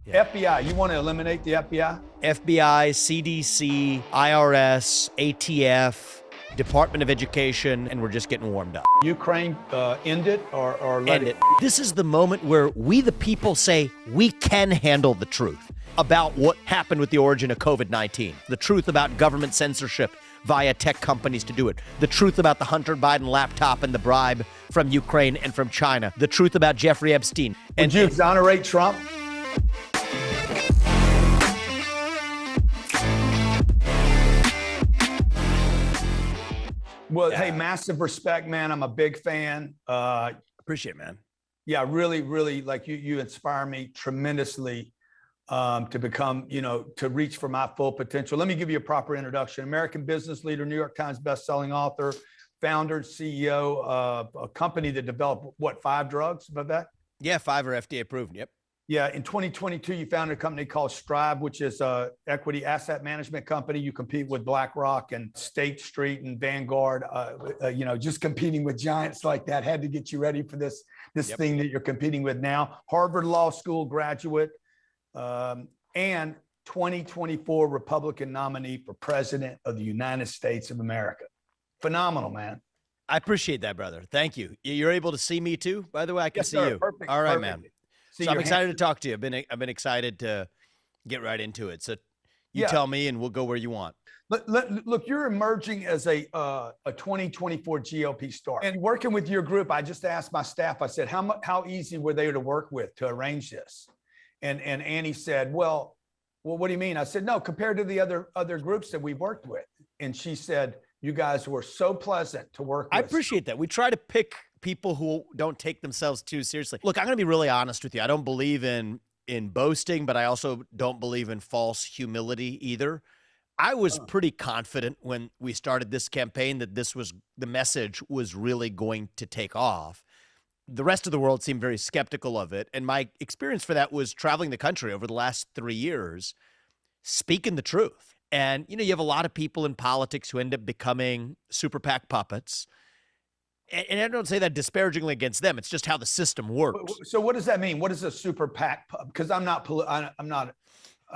Yeah. FBI, you want to eliminate the FBI? FBI, CDC, IRS, ATF, Department of Education, and we're just getting warmed up. Ukraine, end it or let End it. This is the moment where we, the people, say we can handle the truth about what happened with the origin of COVID-19, the truth about government censorship via tech companies to do it, the truth about the Hunter Biden laptop and the bribe from Ukraine and from China, the truth about Jeffrey Epstein. Would you exonerate Trump? Well, hey, massive respect, man. I'm a big fan. Appreciate it, man. Yeah, really, really, like you inspire me tremendously to become, to reach for my full potential. Let me give you a proper introduction. American business leader, New York Times bestselling author, founder, CEO of a company that developed, 5 drugs, about that? Yeah, 5 are FDA approved, yep. Yeah, in 2022, you founded a company called Strive, which is a equity asset management company. You compete with BlackRock and State Street and Vanguard. Just competing with giants like that had to get you ready for this thing that you're competing with now. Harvard Law School graduate and 2024 Republican nominee for President of the United States of America. Phenomenal, man. I appreciate that, brother. Thank you. You're able to see me too, by the way. I can see you. Perfect. All right, Perfect. man. So I'm excited to talk to you. I've been excited to get right into it. So you tell me, and we'll go where you want. Look, you're emerging as a 2024 GOP star, and working with your group. I just asked my staff. I said, how easy were they to work with to arrange this? And Annie said, well, what do you mean? I said, no, compared to the other groups that we've worked with. And she said, you guys were so pleasant to work with. I appreciate that. We try to pick people who don't take themselves too seriously. Look, I'm going to be really honest with you. I don't believe in boasting, but I also don't believe in false humility either. I was pretty confident when we started this campaign that the message was really going to take off. The rest of the world seemed very skeptical of it. And my experience for that was traveling the country over the last 3 years, speaking the truth. And, you have a lot of people in politics who end up becoming super PAC puppets. And I don't say that disparagingly against them. It's just how the system works. So what does that mean? What is a super PAC? Because I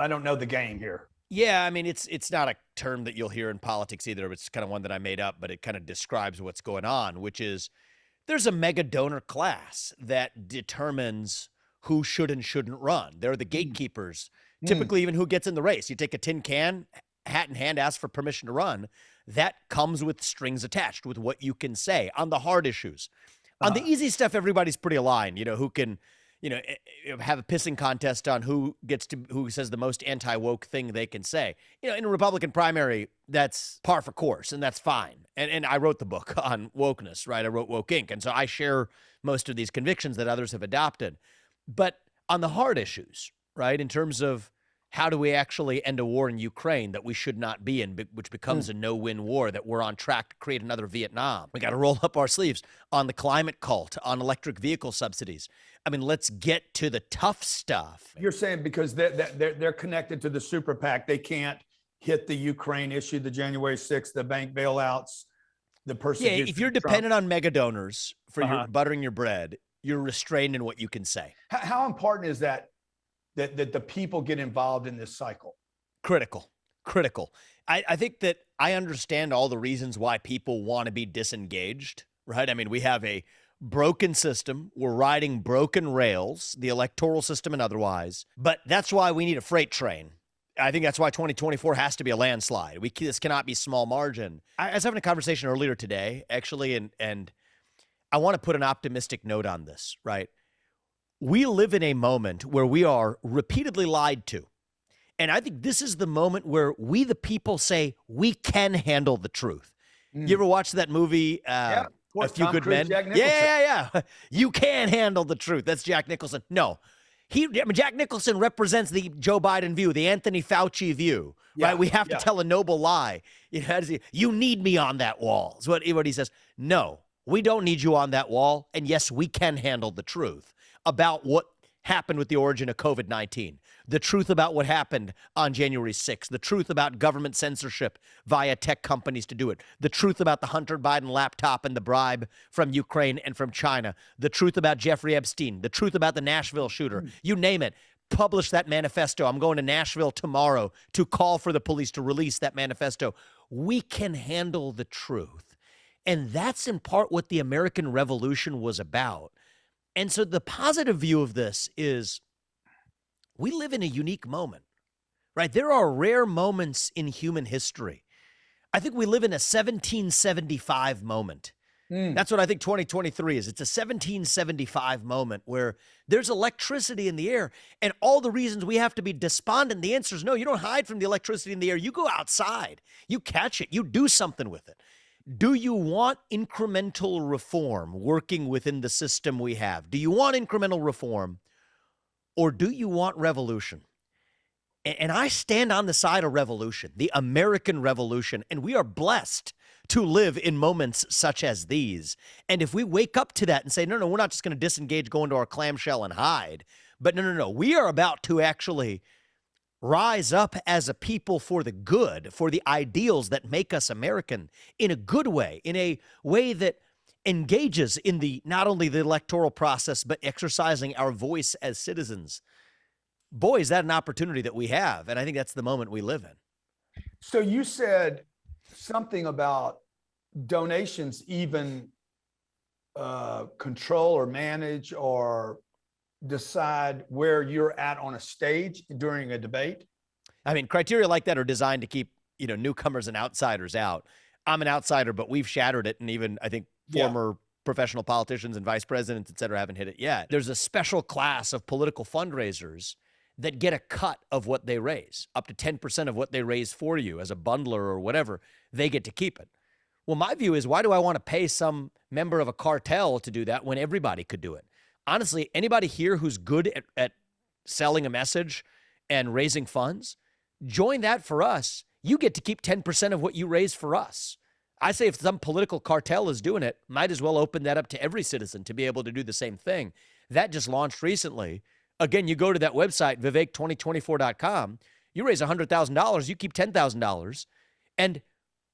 don't know the game here. Yeah, I mean, it's not a term that you'll hear in politics either. It's kind of one that I made up, but it kind of describes what's going on, which is there's a mega donor class that determines who should and shouldn't run. They're the gatekeepers, typically even who gets in the race. You take a tin can, hat in hand, ask for permission to run. That comes with strings attached with what you can say on the hard issues. On the easy stuff, everybody's pretty aligned, who can, have a pissing contest on who says the most anti-woke thing they can say. In a Republican primary, that's par for course, and that's fine. And I wrote the book on wokeness, right? I wrote Woke Inc. And so I share most of these convictions that others have adopted. But on the hard issues, right, in terms of how do we actually end a war in Ukraine that we should not be in, which becomes a no-win war, that we're on track to create another Vietnam? We got to roll up our sleeves on the climate cult, on electric vehicle subsidies. I mean, let's get to the tough stuff. You're saying because they're connected to the super PAC, they can't hit the Ukraine issue, the January 6th, the bank bailouts, the persecution. Yeah, if you're dependent on mega donors for your buttering your bread, you're restrained in what you can say. How important is that the people get involved in this cycle? Critical. I think that I understand all the reasons why people want to be disengaged, right? I mean, we have a broken system. We're riding broken rails, the electoral system and otherwise. But that's why we need a freight train. I think that's why 2024 has to be a landslide. This cannot be small margin. I was having a conversation earlier today, actually, and I want to put an optimistic note on this, right? We live in a moment where we are repeatedly lied to. And I think this is the moment where we, the people, say we can handle the truth. You ever watch that movie, A Few Good Men? Yeah. You can handle the truth. That's Jack Nicholson. No. Jack Nicholson represents the Joe Biden view, the Anthony Fauci view, right? We have to tell a noble lie. You need me on that wall, is what he says. No, we don't need you on that wall. And yes, we can handle the truth about what happened with the origin of COVID-19, the truth about what happened on January 6th, the truth about government censorship via tech companies to do it, the truth about the Hunter Biden laptop and the bribe from Ukraine and from China, the truth about Jeffrey Epstein, the truth about the Nashville shooter, you name it. publish that manifesto. I'm going to Nashville tomorrow to call for the police to release that manifesto. We can handle the truth. And that's in part what the American Revolution was about. And so the positive view of this is we live in a unique moment, right? There are rare moments in human history. I think we live in a 1775 moment. That's what I think 2023 is. It's a 1775 moment where there's electricity in the air, and all the reasons we have to be despondent. The answer is no, you don't hide from the electricity in the air. You go outside, you catch it, you do something with it. Do you want incremental reform working within the system we have? Do you want incremental reform, or do you want revolution? And I stand on the side of revolution, the American Revolution, and we are blessed to live in moments such as these. And if we wake up to that and say, no, we're not just going to disengage, go into our clamshell and hide, but no, we are about to actually rise up as a people for the good, for the ideals that make us American in a good way, in a way that engages in the not only the electoral process, but exercising our voice as citizens. Boy, is that an opportunity that we have. And I think that's the moment we live in. So you said something about donations even control or manage or decide where you're at on a stage during a debate. I mean, criteria like that are designed to keep, newcomers and outsiders out. I'm an outsider, but we've shattered it. And even I think former professional politicians and vice presidents, et cetera, haven't hit it yet. There's a special class of political fundraisers that get a cut of what they raise, up to 10% of what they raise for you as a bundler or whatever, they get to keep it. Well, my view is, why do I want to pay some member of a cartel to do that when everybody could do it? Honestly, anybody here who's good at selling a message and raising funds, join that for us. You get to keep 10% of what you raise for us. I say if some political cartel is doing it, might as well open that up to every citizen to be able to do the same thing. That just launched recently. Again, you go to that website, Vivek2024.com, you raise $100,000, you keep $10,000. And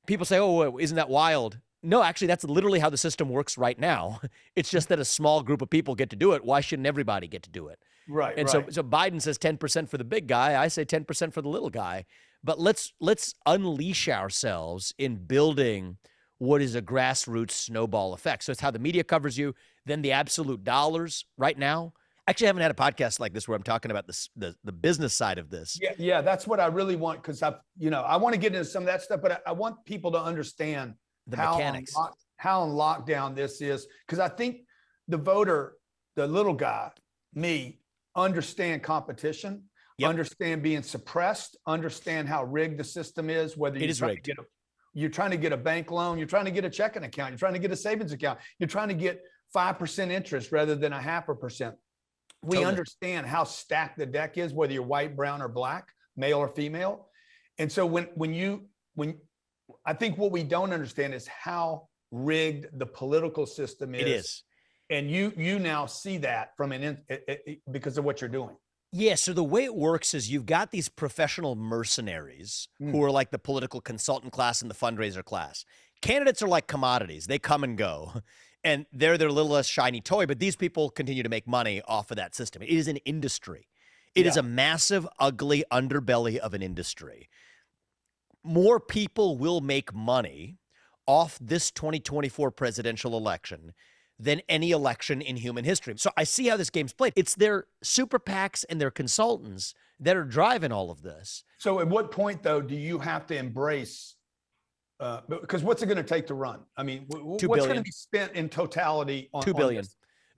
people say, oh, isn't that wild? No, actually, that's literally how the system works right now. It's just that a small group of people get to do it. Why shouldn't everybody get to do it? Right. And so Biden says 10% for the big guy. I say 10% for the little guy. But let's unleash ourselves in building what is a grassroots snowball effect. So it's how the media covers you, then the absolute dollars right now. Actually, I haven't had a podcast like this where I'm talking about the business side of this. Yeah, that's what I really want, because I want to get into some of that stuff, but I want people to understand the mechanics, how on lockdown this is, because I think the voter, the little guy, me, understand competition, understand being suppressed, understand how rigged the system is, whether it is rigged. You're trying to get a bank loan, you're trying to get a checking account, you're trying to get a savings account, you're trying to get 5% interest rather than 0.5%. We understand how stacked the deck is, whether you're white, brown, or black, male or female. And so when I think what we don't understand is how rigged the political system is. It is. And you now see that because of what you're doing. Yeah, so the way it works is you've got these professional mercenaries who are like the political consultant class and the fundraiser class. Candidates are like commodities. They come and go. And they're their little less shiny toy, but these people continue to make money off of that system. It is an industry. It is a massive, ugly underbelly of an industry. More people will make money off this 2024 presidential election than any election in human history. So I see how this game's played. It's their super PACs and their consultants that are driving all of this. So at what point, though, do you have to embrace because what's it going to take to run? I mean, what's going to be spent in totality on $2 billion? On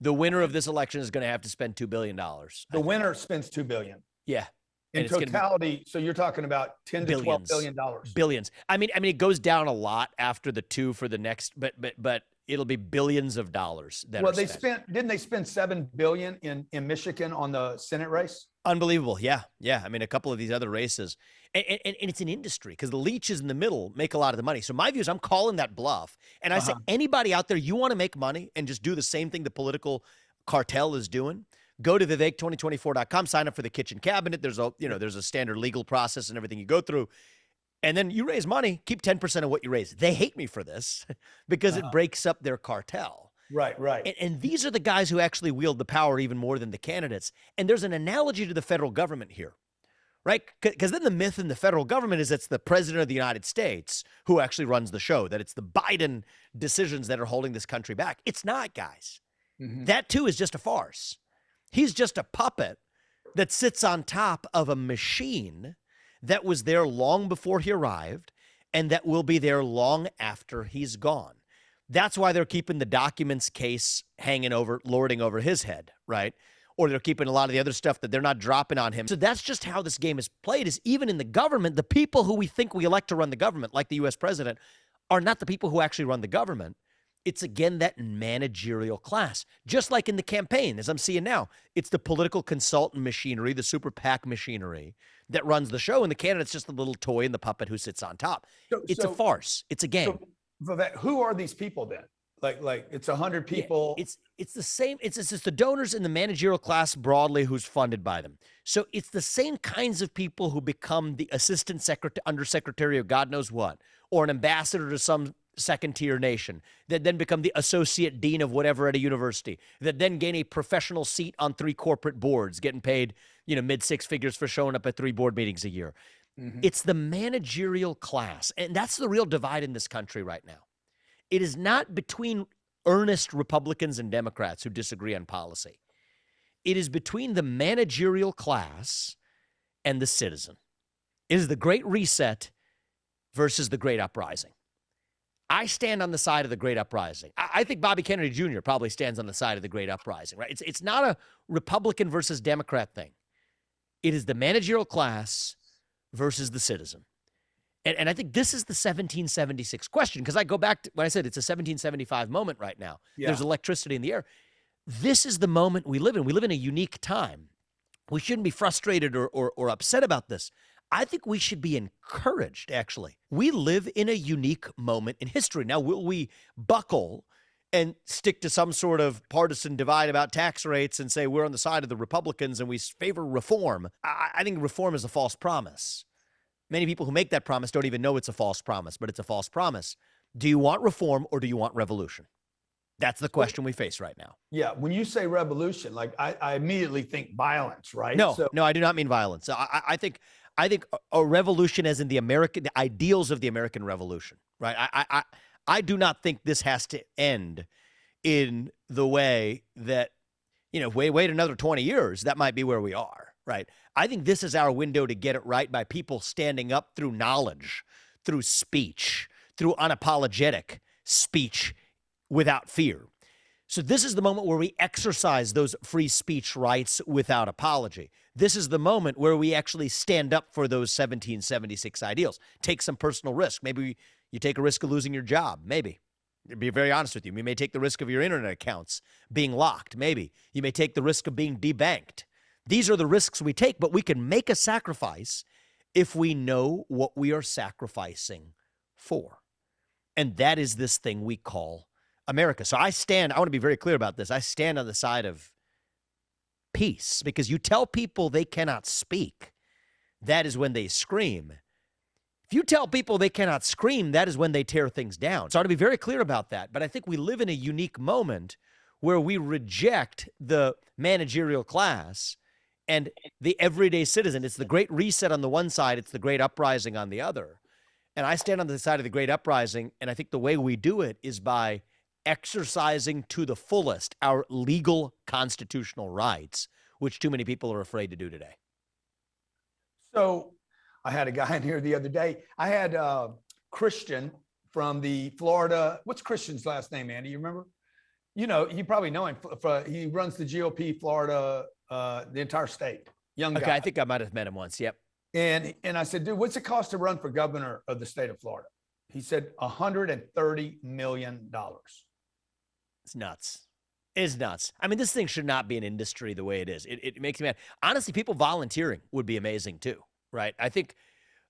the winner of this election is going to have to spend $2 billion. The winner spends $2 billion. Yeah. In totality, so you're talking about $10 to $12 billion. Billions. I mean, it goes down a lot after the two for the next, but it'll be billions of dollars. Didn't they spend $7 billion in Michigan on the Senate race? Unbelievable. Yeah. I mean, a couple of these other races. And it's an industry because the leeches in the middle make a lot of the money. So my view is I'm calling that bluff. And I say, anybody out there, you want to make money and just do the same thing the political cartel is doing, go to Vivek2024.com, sign up for the kitchen cabinet. There's a standard legal process and everything you go through. And then you raise money, keep 10% of what you raise. They hate me for this because it breaks up their cartel. Right, right. And these are the guys who actually wield the power even more than the candidates. And there's an analogy to the federal government here, right? Because then the myth in the federal government is it's the president of the United States who actually runs the show, that it's the Biden decisions that are holding this country back. It's not, guys. That too is just a farce. He's just a puppet that sits on top of a machine that was there long before he arrived and that will be there long after he's gone. That's why they're keeping the documents case hanging over, lording over his head, right? Or they're keeping a lot of the other stuff that they're not dropping on him. So that's just how this game is played, is even in the government, the people who we think we elect to run the government, like the U.S. president, are not the people who actually run the government. It's, again, that managerial class. Just like in the campaign, as I'm seeing now, it's the political consultant machinery, the super PAC machinery that runs the show, and the candidate's just the little toy and the puppet who sits on top. It's a farce. It's a game. So, Vivek, who are these people then? Like it's 100 people. Yeah, it's the same. It's just the donors in the managerial class broadly who's funded by them. So it's the same kinds of people who become the assistant secretary, undersecretary of God knows what, or an ambassador to some second-tier nation, that then become the associate dean of whatever at a university, that then gain a professional seat on 3 corporate boards, getting paid, mid-6 figures for showing up at 3 board meetings a year. It's the managerial class, and that's the real divide in this country right now. It is not between earnest Republicans and Democrats who disagree on policy. It is between the managerial class and the citizen. It is the Great Reset versus the Great Uprising. I stand on the side of the Great Uprising. I think Bobby Kennedy Jr. probably stands on the side of the Great Uprising, right? It's not a Republican versus Democrat thing. It is the managerial class versus the citizen. And I think this is the 1776 question, because I go back to when I said it's a 1775 moment right now. Yeah. There's electricity in the air. This is the moment we live in. We live in a unique time. We shouldn't be frustrated or upset about this. I think we should be encouraged, actually. We live in a unique moment in history. Now, will we buckle and stick to some sort of partisan divide about tax rates and say we're on the side of the Republicans and we favor reform? I think reform is a false promise. Many people who make that promise don't even know it's a false promise, but it's a false promise. Do you want reform or do you want revolution? That's the question we face right now. Yeah. When you say revolution, like I immediately think violence, right? No, I do not mean violence. I think a revolution as in the ideals of the American Revolution, right? I do not think this has to end in the way that, wait another 20 years, that might be where we are, right? I think this is our window to get it right by people standing up through knowledge, through speech, through unapologetic speech without fear. So this is the moment where we exercise those free speech rights without apology. This is the moment where we actually stand up for those 1776 ideals. Take some personal risk. Maybe you take a risk of losing your job. Maybe. To be very honest with you, you may take the risk of your internet accounts being locked. Maybe. You may take the risk of being debanked. These are the risks we take, but we can make a sacrifice if we know what we are sacrificing for. And that is this thing we call America. So I want to be very clear about this. I stand on the side of peace, because you tell people they cannot speak, that is when they scream. If you tell people they cannot scream, that is when they tear things down. So I want to be very clear about that. But I think we live in a unique moment where we reject the managerial class and the everyday citizen. It's the Great Reset on the one side. It's the Great Uprising on the other. And I stand on the side of the Great Uprising. And I think the way we do it is by exercising to the fullest our legal constitutional rights, which too many people are afraid to do today. So I had a guy in here the other day. I had Christian from the Florida. What's Christian's last name, Andy? You remember? You probably know him. He runs the GOP Florida, the entire state. Young guy. Okay, I think I might have met him once. Yep. And I said, dude, what's it cost to run for governor of the state of Florida? He said $130 million. It's nuts. It's nuts. I mean, this thing should not be an industry the way it is. It makes me mad. Honestly, people volunteering would be amazing too, right? I think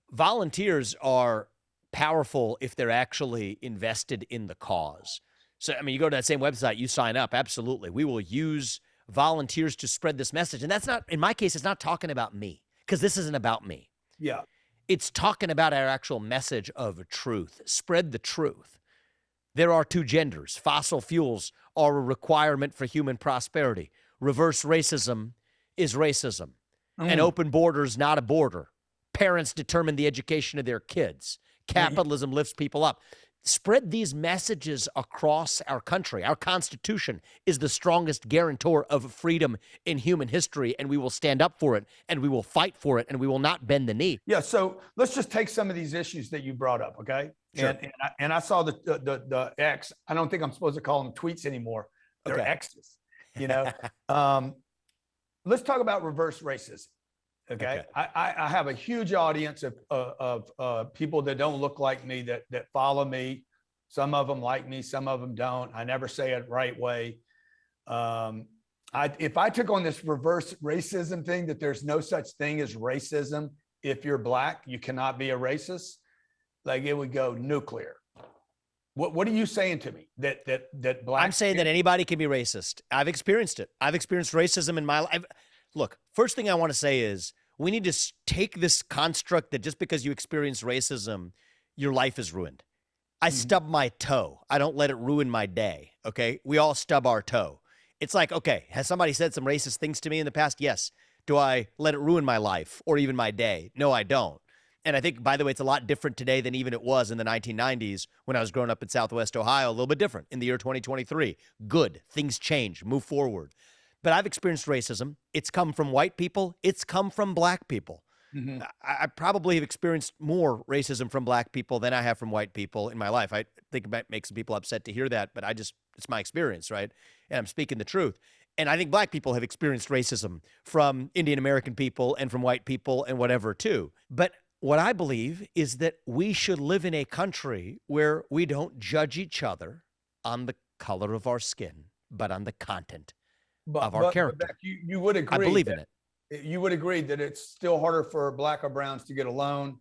volunteers are powerful if they're actually invested in the cause. So, I mean, you go to that same website, you sign up. Absolutely. We will use volunteers to spread this message. And that's not, in my case, it's not talking about me, because this isn't about me. Yeah. It's talking about our actual message of truth. Spread the truth. There are 2 genders. Fossil fuels are a requirement for human prosperity. Reverse racism is racism. An open border is not a border. Parents determine the education of their kids. Capitalism lifts people up. Spread these messages across our country. Our Constitution is the strongest guarantor of freedom in human history, and we will stand up for it, and we will fight for it, and we will not bend the knee. Yeah, so let's just take some of these issues that you brought up, okay? Sure. And I saw the X. I don't think I'm supposed to call them tweets anymore. They're Okay. X's, you know? Let's talk about reverse racism. Okay. I have a huge audience of people that don't look like me that follow me. Some of them like me, some of them don't. I never say it right way. If I took on this reverse racism thing, that there's no such thing as racism. If you're Black, you cannot be a racist. Like, it would go nuclear. What are you saying to me? That Black? I'm saying that anybody can be racist. I've experienced it. I've experienced racism in my life. Look, first thing I want to say is we need to take this construct that just because you experience racism, your life is ruined. I stub my toe. I don't let it ruin my day, okay? We all stub our toe. It's like, okay, has somebody said some racist things to me in the past? Yes. Do I let it ruin my life or even my day? No, I don't. And I think, by the way, it's a lot different today than even it was in the 1990s when I was growing up in Southwest Ohio, a little bit different in the year 2023. Good. Things change. Move forward. But I've experienced racism. It's come from white people. It's come from Black people. I probably have experienced more racism from Black people than I have from white people in my life. I think it might make some people upset to hear that, but it's my experience, right? And I'm speaking the truth. And I think Black people have experienced racism from Indian American people and from white people and whatever too. But what I believe is that we should live in a country where we don't judge each other on the color of our skin, but on the content of our character. But you would agree. I believe in it. You would agree that it's still harder for Black or browns to get a loan,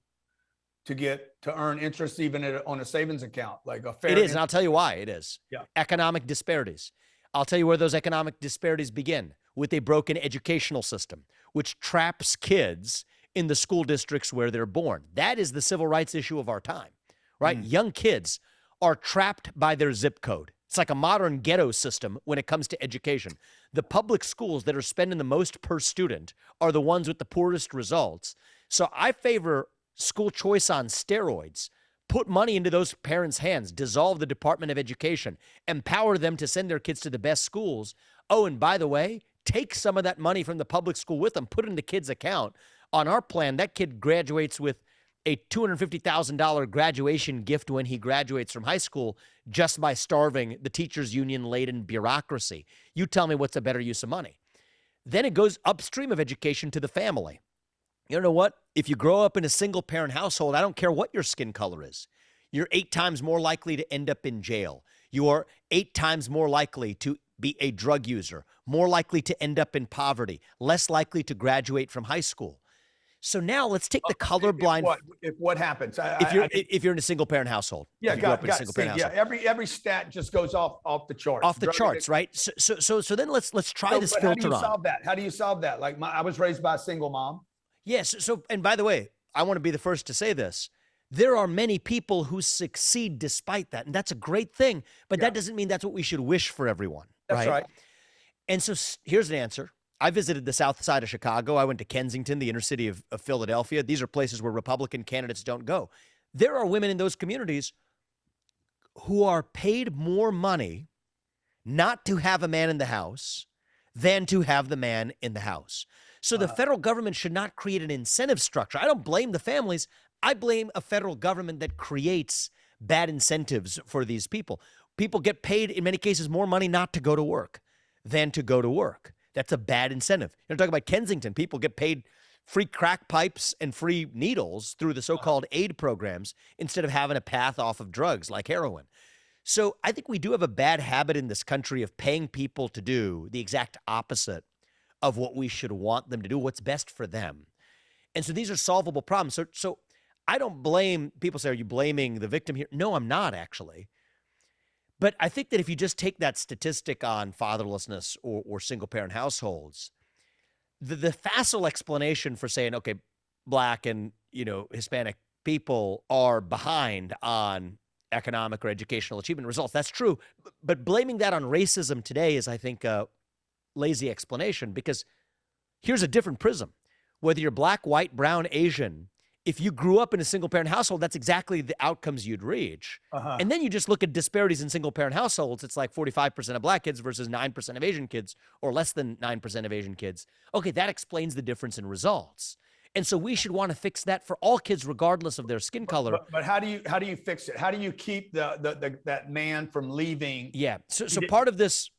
to earn interest even on a savings account, like a fair. It is, and I'll tell you why it is. Yeah. Economic disparities. I'll tell you where those economic disparities begin, with a broken educational system, which traps kids in the school districts where they're born. That is the civil rights issue of our time, right? Young kids are trapped by their zip code. It's like a modern ghetto system when it comes to education. The public schools that are spending the most per student are the ones with the poorest results. So I favor school choice on steroids. Put money into those parents' hands, dissolve the Department of Education, empower them to send their kids to the best schools. Oh, and by the way, take some of that money from the public school with them, put it in the kid's account. On our plan, that kid graduates with a $250,000 graduation gift when he graduates from high school just by starving the teachers' union-laden bureaucracy. You tell me what's a better use of money. Then it goes upstream of education to the family. You know what? If you grow up in a single-parent household, I don't care what your skin color is. You're 8 times more likely to end up in jail. You are 8 times more likely to be a drug user, more likely to end up in poverty, less likely to graduate from high school. So now let's take the colorblind. If what happens? If you're in a single parent household. Yeah, every stat just goes off the charts. Off the charts, right? So then let's try this filter on. How do you solve that? How do you solve that? Like I was raised by a single mom. Yes. So and by the way, I want to be the first to say this. There are many people who succeed despite that, and that's a great thing. But that doesn't mean that's what we should wish for everyone. That's right. And so here's an answer. I visited the south side of Chicago. I went to Kensington, the inner city of Philadelphia. These are places where Republican candidates don't go. There are women in those communities who are paid more money not to have a man in the house than to have the man in the house. So the federal government should not create an incentive structure. I don't blame the families. I blame a federal government that creates bad incentives for these people. People get paid, in many cases, more money not to go to work than to go to work. That's a bad incentive. You're talking about Kensington. People get paid free crack pipes and free needles through the so-called aid programs instead of having a path off of drugs like heroin. So I think we do have a bad habit in this country of paying people to do the exact opposite of what we should want them to do, what's best for them. And so these are solvable problems. So I don't blame, people say, are you blaming the victim here? No, I'm not actually. But I think that if you just take that statistic on fatherlessness or single-parent households, the facile explanation for saying, okay, Black and Hispanic people are behind on economic or educational achievement results. That's true. But blaming that on racism today is, I think, a lazy explanation, because here's a different prism. Whether you're black, white, brown, Asian, if you grew up in a single-parent household, that's exactly the outcomes you'd reach. And then you just look at disparities in single-parent households. It's like 45% of black kids versus 9% of Asian kids, or less than 9% of Asian kids. Okay, that explains the difference in results. And so we should want to fix that for all kids, regardless of their skin color. But how do you fix it? How do you keep that man from leaving? Yeah. So part of this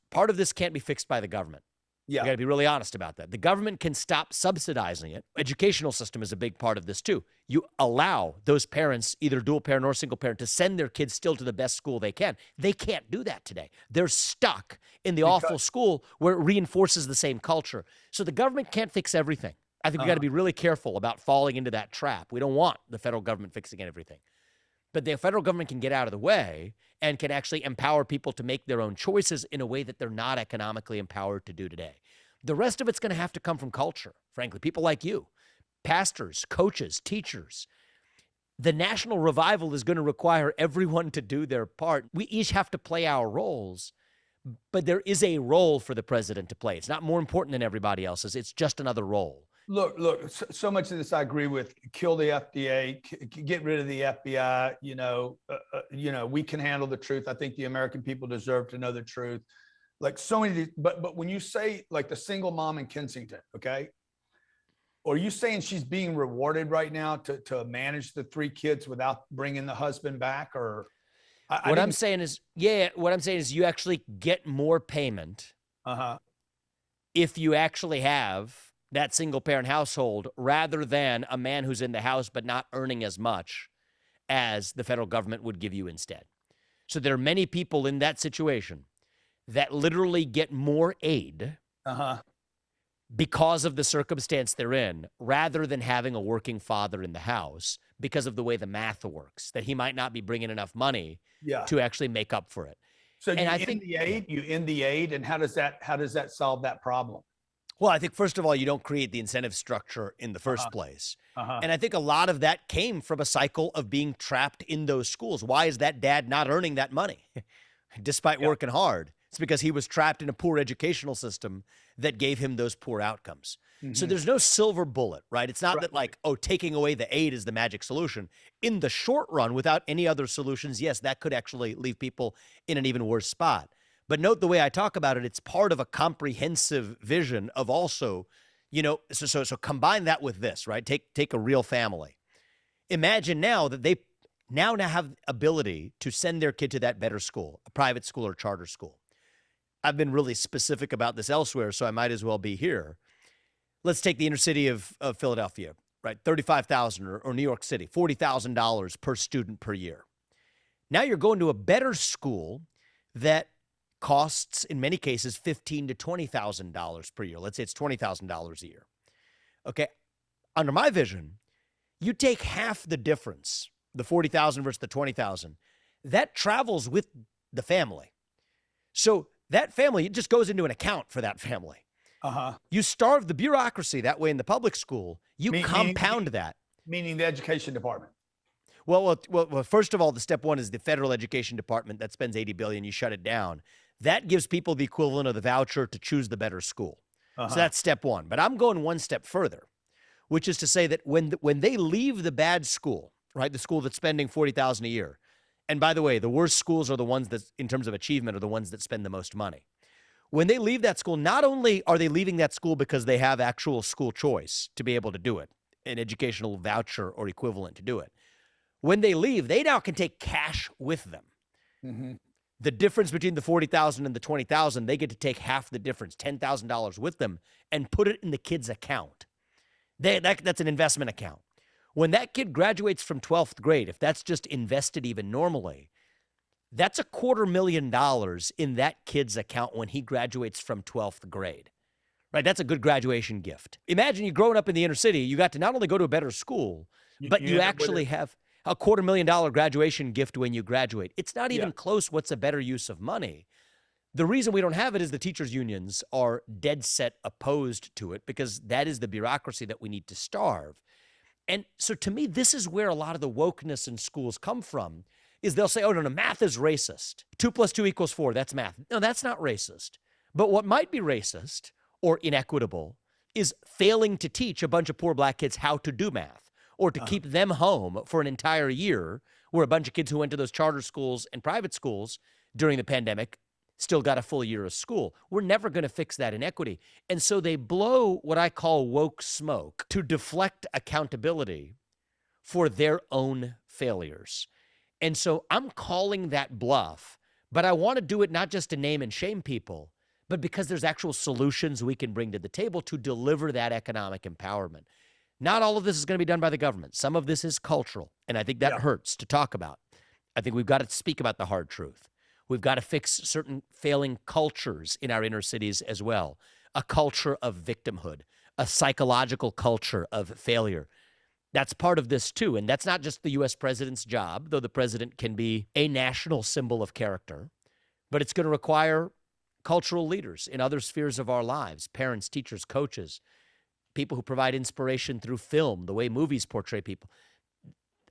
can't be fixed by the government. Yeah. You got to be really honest about that. The government can stop subsidizing it. Educational system is a big part of this too. You allow those parents, either dual parent or single parent, to send their kids still to the best school they can. They can't do that today. They're stuck in the awful school where it reinforces the same culture. So the government can't fix everything. I think we got to be really careful about falling into that trap. We don't want the federal government fixing everything. But the federal government can get out of the way and can actually empower people to make their own choices in a way that they're not economically empowered to do today. The rest of it's going to have to come from culture, frankly. People like you, pastors, coaches, teachers. The national revival is going to require everyone to do their part. We each have to play our roles, but there is a role for the president to play. It's not more important than everybody else's. It's just another role. Look, so much of this I agree with. Kill the FDA, get rid of the FBI. We can handle the truth. I think the American people deserve to know the truth. Like so many, but when you say like the single mom in Kensington, okay, are you saying she's being rewarded right now to manage the 3 kids without bringing the husband back? Or what I'm saying is you actually get more payment if you actually have that single parent household, rather than a man who's in the house but not earning as much as the federal government would give you instead. So there are many people in that situation that literally get more aid because of the circumstance they're in, rather than having a working father in the house, because of the way the math works, that he might not be bringing enough money to actually make up for it. So you end the aid, and how does that solve that problem? Well, I think, first of all, you don't create the incentive structure in the first place. And I think a lot of that came from a cycle of being trapped in those schools. Why is that dad not earning that money despite working hard? It's because he was trapped in a poor educational system that gave him those poor outcomes. So there's no silver bullet, right? It's not that like, oh, taking away the aid is the magic solution. In the short run, without any other solutions, yes, that could actually leave people in an even worse spot. But note the way I talk about it, it's part of a comprehensive vision of also, so combine that with this, right? Take a real family. Imagine now that they now have ability to send their kid to that better school, a private school or charter school. I've been really specific about this elsewhere, so I might as well be here. Let's take the inner city of Philadelphia, right? $35,000 or New York City, $40,000 per student per year. Now you're going to a better school that costs, in many cases, $15,000 to $20,000 per year. Let's say it's $20,000 a year. Okay. Under my vision, you take half the difference, the $40,000 versus the $20,000, that travels with the family. So that family, it just goes into an account for that family. You starve the bureaucracy that way in the public school. You compound that. Meaning the education department. Well, first of all, the step one is the federal education department that spends $80 billion. You shut it down. That gives people the equivalent of the voucher to choose the better school. So that's step one. But I'm going one step further, which is to say that when they leave the bad school, right, the school that's spending $40,000 a year, and by the way, the worst schools are the ones that, in terms of achievement, are the ones that spend the most money. When they leave that school, not only are they leaving that school because they have actual school choice to be able to do it, an educational voucher or equivalent to do it. When they leave, they now can take cash with them. The difference between the $40,000 and the $20,000, they get to take half the difference, $10,000 with them, and put it in the kid's account. That's an investment account. When that kid graduates from 12th grade, if that's just invested even normally, that's $250,000 in that kid's account when he graduates from 12th grade. Right? That's a good graduation gift. Imagine you growing up in the inner city, you got to not only go to a better school, but you actually have a $250,000 graduation gift when you graduate. It's not even close what's a better use of money. The reason we don't have it is the teachers' unions are dead set opposed to it, because that is the bureaucracy that we need to starve. And so to me, this is where a lot of the wokeness in schools come from, is they'll say, oh, no, math is racist. 2 + 2 = 4, that's math. No, that's not racist. But what might be racist or inequitable is failing to teach a bunch of poor black kids how to do math, or to keep them home for an entire year, where a bunch of kids who went to those charter schools and private schools during the pandemic still got a full year of school. We're never going to fix that inequity. And so they blow what I call woke smoke to deflect accountability for their own failures. And so I'm calling that bluff, but I want to do it not just to name and shame people, but because there's actual solutions we can bring to the table to deliver that economic empowerment. Not all of this is going to be done by the government. Some of this is cultural, and I think that hurts to talk about. I think we've got to speak about the hard truth. We've got to fix certain failing cultures in our inner cities as well. A culture of victimhood, a psychological culture of failure. That's part of this too. And that's not just the U.S. president's job, though the president can be a national symbol of character, but it's going to require cultural leaders in other spheres of our lives, parents, teachers, coaches, people who provide inspiration through film, the way movies portray people.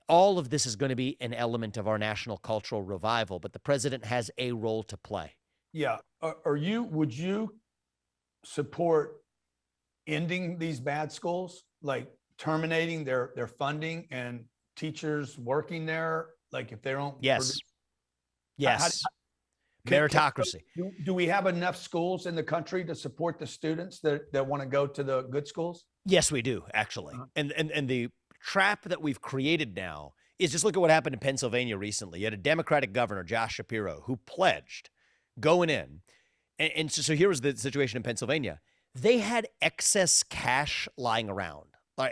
All of this is going to be an element of our national cultural revival, but the president has a role to play. Yeah. Would you support ending these bad schools, like terminating their funding and teachers working there? Like if they don't. Yes. Yes. Meritocracy. Do we have enough schools in the country to support the students that want to go to the good schools? Yes, we do, actually. And the trap that we've created now is, just look at what happened in Pennsylvania recently. You had a Democratic governor, Josh Shapiro, who pledged going in. And so here was the situation in Pennsylvania. They had excess cash lying around,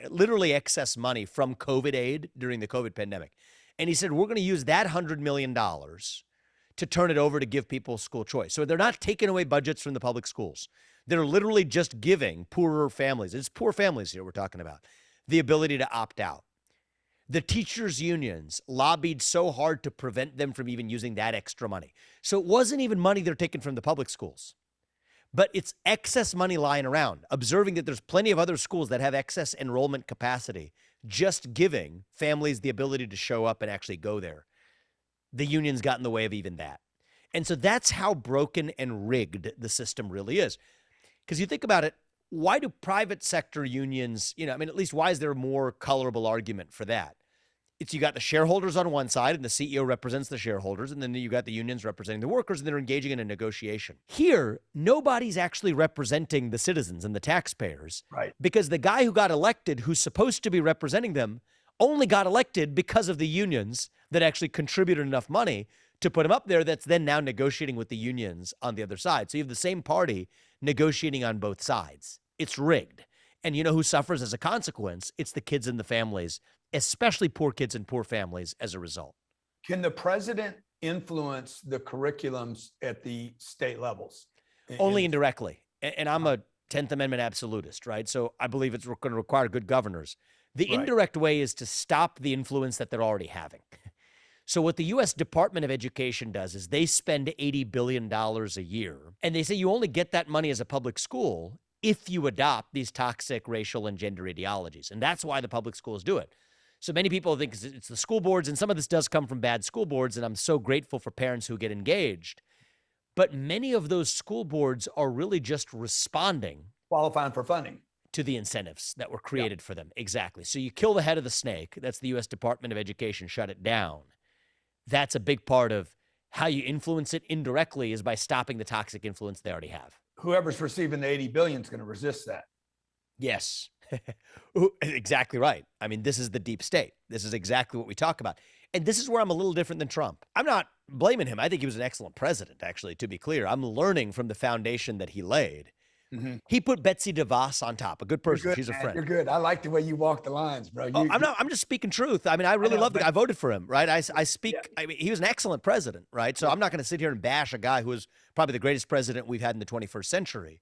literally excess money from COVID aid during the COVID pandemic. And he said, we're going to use that $100 million to turn it over to give people school choice. So they're not taking away budgets from the public schools. They're literally just giving poorer families, it's poor families here we're talking about, the ability to opt out. The teachers' unions lobbied so hard to prevent them from even using that extra money. So it wasn't even money they're taking from the public schools, but it's excess money lying around, observing that there's plenty of other schools that have excess enrollment capacity, just giving families the ability to show up and actually go there. The unions got in the way of even that. And so that's how broken and rigged the system really is. Because you think about it, why do private sector unions, at least why is there a more colorable argument for that? It's you got the shareholders on one side and the CEO represents the shareholders, and then you got the unions representing the workers, and they're engaging in a negotiation. Here, nobody's actually representing the citizens and the taxpayers. Right. Because the guy who got elected, who's supposed to be representing them, only got elected because of the unions that actually contributed enough money to put him up there, that's then now negotiating with the unions on the other side. So you have the same party negotiating on both sides. It's rigged. And you know who suffers as a consequence? It's the kids and the families, especially poor kids and poor families as a result. Can the president influence the curriculums at the state levels? Only indirectly. And I'm a 10th Amendment absolutist, right? So I believe it's going to require good governors. The indirect way is to stop the influence that they're already having. So what the U.S. Department of Education does is they spend $80 billion a year, and they say you only get that money as a public school if you adopt these toxic racial and gender ideologies. And that's why the public schools do it. So many people think it's the school boards, and some of this does come from bad school boards, and I'm so grateful for parents who get engaged. But many of those school boards are really just responding. Qualifying for funding. To the incentives that were created for them. Exactly. So you kill the head of the snake. That's the U.S. Department of Education. Shut it down. That's a big part of how you influence it indirectly, is by stopping the toxic influence they already have. Whoever's receiving the 80 billion is going to resist that. Yes, exactly right. I mean, this is the deep state. This is exactly what we talk about. And this is where I'm a little different than Trump. I'm not blaming him. I think he was an excellent president, actually, to be clear. I'm learning from the foundation that he laid. Mm-hmm. He put Betsy DeVos on top. A good person. Good, she's a friend. You're good. I like the way you walk the lines, bro. I'm just speaking truth. I mean, I really love the guy. I voted for him, right? I speak. Yeah. I mean, he was an excellent president, right? So I'm not going to sit here and bash a guy who was probably the greatest president we've had in the 21st century.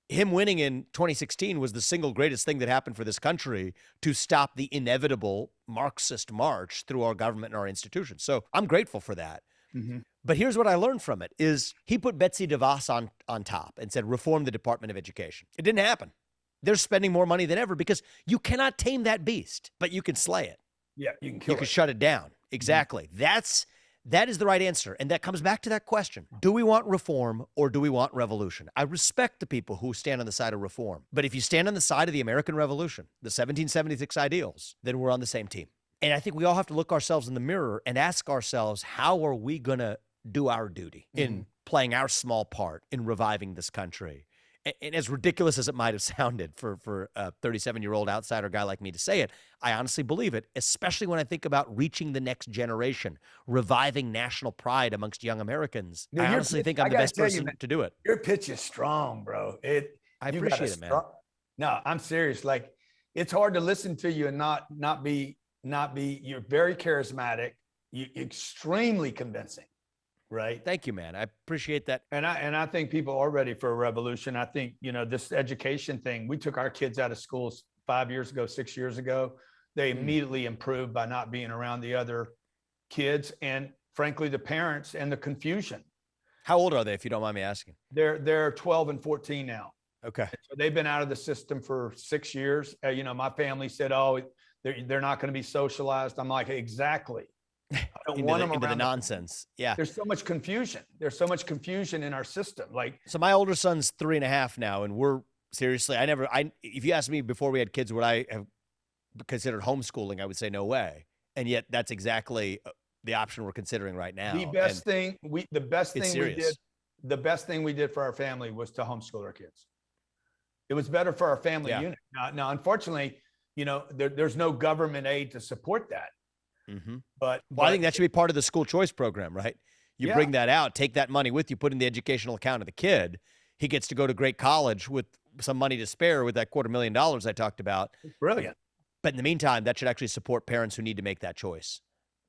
Him winning in 2016 was the single greatest thing that happened for this country to stop the inevitable Marxist march through our government and our institutions. So I'm grateful for that. Mm-hmm. But here's what I learned from it is he put Betsy DeVos on top and said, reform the Department of Education. It didn't happen. They're spending more money than ever because you cannot tame that beast, but you can slay it. Yeah, you can kill it. You can shut it down. Exactly. Mm-hmm. That is the right answer. And that comes back to that question. Do we want reform or do we want revolution? I respect the people who stand on the side of reform. But if you stand on the side of the American Revolution, the 1776 ideals, then we're on the same team. And I think we all have to look ourselves in the mirror and ask ourselves, how are we going to do our duty in playing our small part in reviving this country? And as ridiculous as it might have sounded for a 37-year-old outsider guy like me to say it, I honestly believe it, especially when I think about reaching the next generation, reviving national pride amongst young Americans. I honestly think I'm the best person to do it. Your pitch is strong, bro. I appreciate it, man. No, I'm serious. Like, it's hard to listen to you and not be. You're very charismatic. You extremely convincing. Right. Thank you, man. I appreciate that. And I think people are ready for a revolution. I think, this education thing, we took our kids out of schools 5 years ago, 6 years ago. They immediately improved by not being around the other kids and, frankly, the parents and the confusion. How old are they, if you don't mind me asking? They're 12 and 14 now. Okay. So they've been out of the system for 6 years. My family said, oh, they're not going to be socialized. I'm like, exactly. I don't want them into the around nonsense. Yeah. There's so much confusion. There's so much confusion in our system. So my older son's 3.5 now, and we're seriously, if you asked me before we had kids, would I have considered homeschooling? I would say no way. And yet that's exactly the option we're considering right now. The best thing we did for our family was to homeschool our kids. It was better for our family unit. Now, unfortunately, there's no government aid to support that. But I think that should be part of the school choice program, right? You bring that out, take that money with you, put in the educational account of the kid. He gets to go to great college with some money to spare with that $250,000 I talked about. It's brilliant. But in the meantime, that should actually support parents who need to make that choice.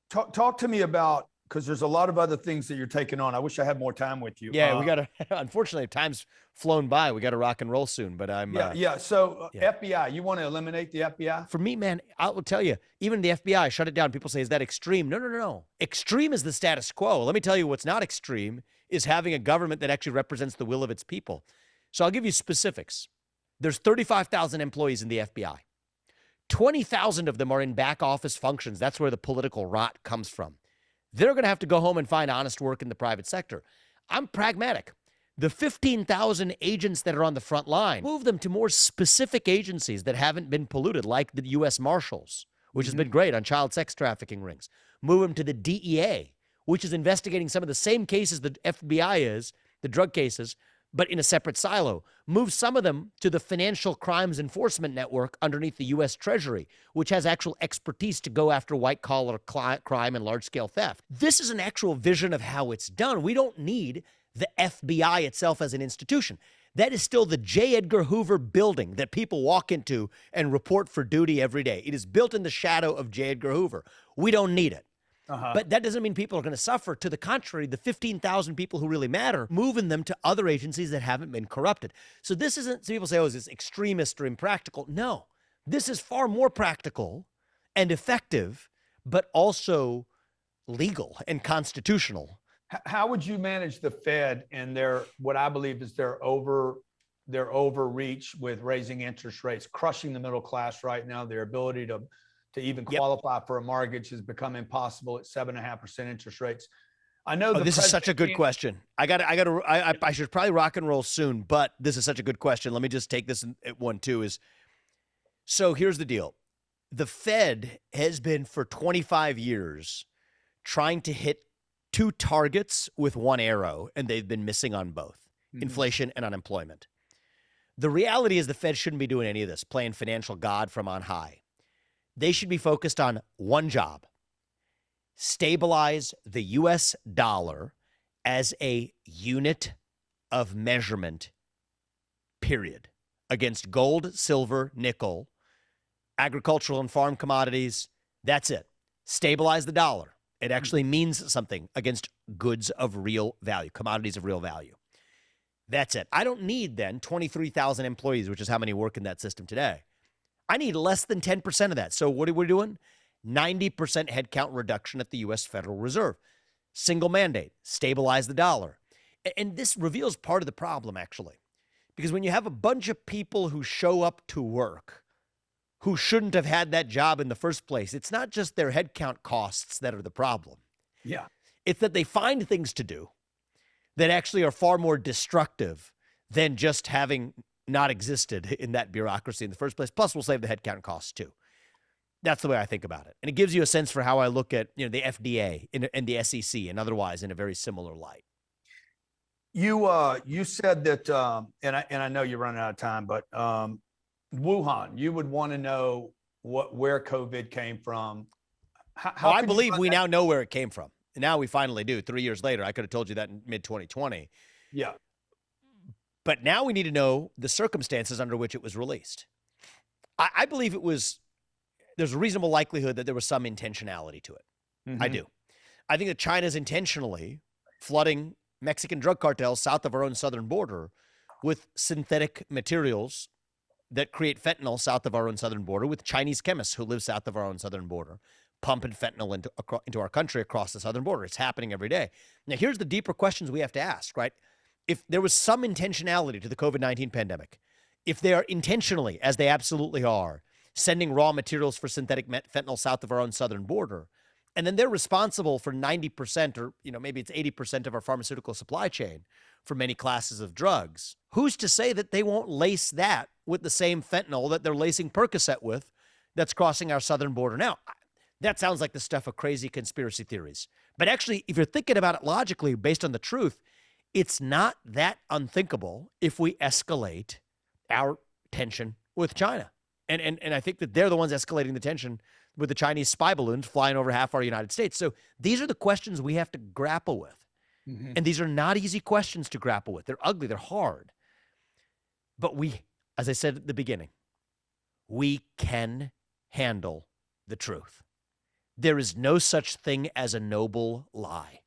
Talk to me about, because there's a lot of other things that you're taking on. I wish I had more time with you. Yeah, we got to, unfortunately, time's flown by. We got to rock and roll soon, but I'm. So FBI, you want to eliminate the FBI? For me, man, I will tell you, even the FBI shut it down. People say, is that extreme? No. Extreme is the status quo. Let me tell you what's not extreme is having a government that actually represents the will of its people. So I'll give you specifics. There's 35,000 employees in the FBI. 20,000 of them are in back office functions. That's where the political rot comes from. They're going to have to go home and find honest work in the private sector. I'm pragmatic. The 15,000 agents that are on the front line, move them to more specific agencies that haven't been polluted, like the U.S. Marshals, which has been great on child sex trafficking rings. Move them to the DEA, which is investigating some of the same cases the FBI is, the drug cases, but in a separate silo. Move some of them to the Financial Crimes Enforcement Network underneath the U.S. Treasury, which has actual expertise to go after white-collar crime and large-scale theft. This is an actual vision of how it's done. We don't need the FBI itself as an institution. That is still the J. Edgar Hoover building that people walk into and report for duty every day. It is built in the shadow of J. Edgar Hoover. We don't need it. But that doesn't mean people are going to suffer. To the contrary, the 15,000 people who really matter, moving them to other agencies that haven't been corrupted. So this isn't, some people say, oh, is this extremist or impractical? No, this is far more practical and effective, but also legal and constitutional. How would you manage the Fed and what I believe is their overreach with raising interest rates, crushing the middle class right now, their ability to even qualify for a mortgage has become impossible at 7.5% interest rates. I know this is such a good question. I should probably rock and roll soon, but this is such a good question. Let me just take this at one too. So here's the deal. The Fed has been for 25 years trying to hit two targets with one arrow, and they've been missing on both, inflation and unemployment. The reality is the Fed shouldn't be doing any of this, playing financial God from on high. They should be focused on one job: stabilize the U.S. dollar as a unit of measurement, period, against gold, silver, nickel, agricultural and farm commodities. That's it. Stabilize the dollar. It actually means something against goods of real value, commodities of real value. That's it. I don't need then 23,000 employees, which is how many work in that system today. I need less than 10% of that. So what are we doing? 90% headcount reduction at the U.S. Federal Reserve. Single mandate, stabilize the dollar. And this reveals part of the problem, actually. Because when you have a bunch of people who show up to work who shouldn't have had that job in the first place, it's not just their headcount costs that are the problem. Yeah. It's that they find things to do that actually are far more destructive than just having not existed in that bureaucracy in the first place. Plus, we'll save the headcount costs too. That's the way I think about it. And it gives you a sense for how I look at, the FDA and the SEC and otherwise in a very similar light. You said that, and I know you're running out of time, but Wuhan, you would want to know where COVID came from. I believe we now know where it came from. And now we finally do. 3 years later, I could have told you that in mid-2020. Yeah. But now we need to know the circumstances under which it was released. I believe there's a reasonable likelihood that there was some intentionality to it. Mm-hmm. I do. I think that China's intentionally flooding Mexican drug cartels south of our own southern border with synthetic materials that create fentanyl south of our own southern border, with Chinese chemists who live south of our own southern border, pumping fentanyl into our country across the southern border. It's happening every day. Now, here's the deeper questions we have to ask, right? If there was some intentionality to the COVID-19 pandemic, if they are intentionally, as they absolutely are, sending raw materials for synthetic fentanyl south of our own southern border, and then they're responsible for 90% or, maybe it's 80% of our pharmaceutical supply chain for many classes of drugs, who's to say that they won't lace that with the same fentanyl that they're lacing Percocet with that's crossing our southern border? Now, that sounds like the stuff of crazy conspiracy theories. But actually, if you're thinking about it logically, based on the truth, it's not that unthinkable if we escalate our tension with China. And I think that they're the ones escalating the tension with the Chinese spy balloons flying over half our United States. So these are the questions we have to grapple with. Mm-hmm. And these are not easy questions to grapple with. They're ugly. They're hard. But we, as I said at the beginning, we can handle the truth. There is no such thing as a noble lie.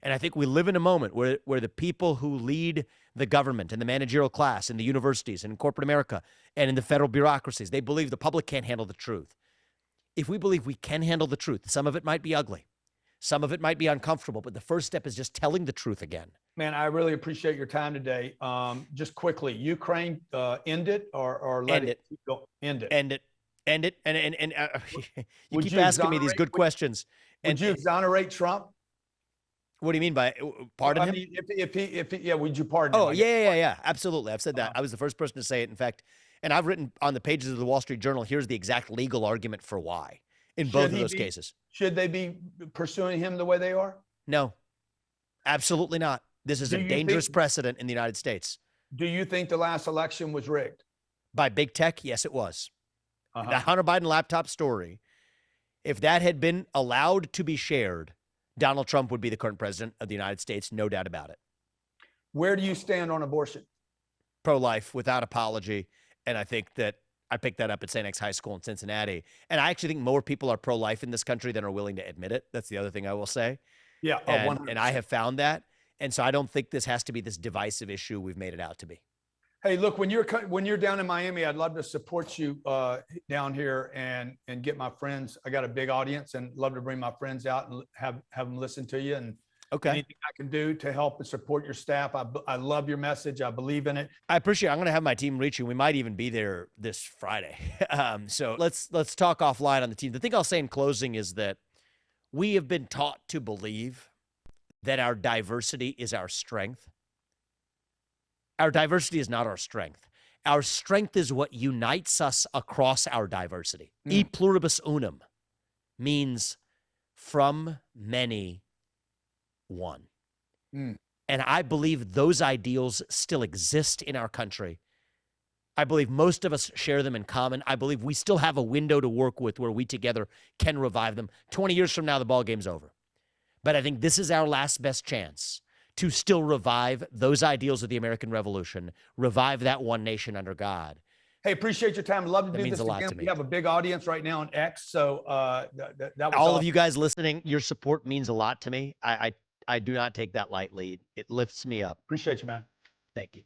And I think we live in a moment where the people who lead the government and the managerial class in the universities and in corporate America and in the federal bureaucracies, they believe the public can't handle the truth. If we believe we can handle the truth, some of it might be ugly. Some of it might be uncomfortable, but the first step is just telling the truth again. Man, I really appreciate your time today. Just quickly, Ukraine, end it or let it go? End it. End it. End it. And you keep asking me these good questions. Would you exonerate Trump? What do you mean by pardon him? I mean, if he, would you pardon him? Oh, yeah. Absolutely. I've said that. I was the first person to say it. In fact, and I've written on the pages of the Wall Street Journal, here's the exact legal argument for why in both of those cases. Should they be pursuing him the way they are? No, absolutely not. This is a dangerous precedent in the United States. Do you think the last election was rigged? By big tech? Yes, it was. The Hunter Biden laptop story, if that had been allowed to be shared, Donald Trump would be the current president of the United States, no doubt about it. Where do you stand on abortion? Pro-life, without apology. And I think that I picked that up at St. X High School in Cincinnati. And I actually think more people are pro-life in this country than are willing to admit it. That's the other thing I will say. Yeah. And I have found that. And so I don't think this has to be this divisive issue we've made it out to be. Hey, look, when you're down in Miami, I'd love to support you down here and get my friends. I got a big audience and love to bring my friends out and have them listen to you. And anything I can do to help and support your staff. I love your message. I believe in it. I appreciate it. I'm going to have my team reach you. We might even be there this Friday. So let's talk offline on the team. The thing I'll say in closing is that we have been taught to believe that our diversity is our strength. Our diversity is not our strength. Our strength is what unites us across our diversity. E pluribus unum means from many, one. And I believe those ideals still exist in our country. I believe most of us share them in common. I believe we still have a window to work with where we together can revive them. 20 years from now, the ball game's over. But I think this is our last best chance to still revive those ideals of the American Revolution, revive that one nation under God. Hey, appreciate your time. Love to do this again. We have a big audience right now on X, so that was all of you guys listening. Your support means a lot to me. I do not take that lightly. It lifts me up. Appreciate you, man. Thank you.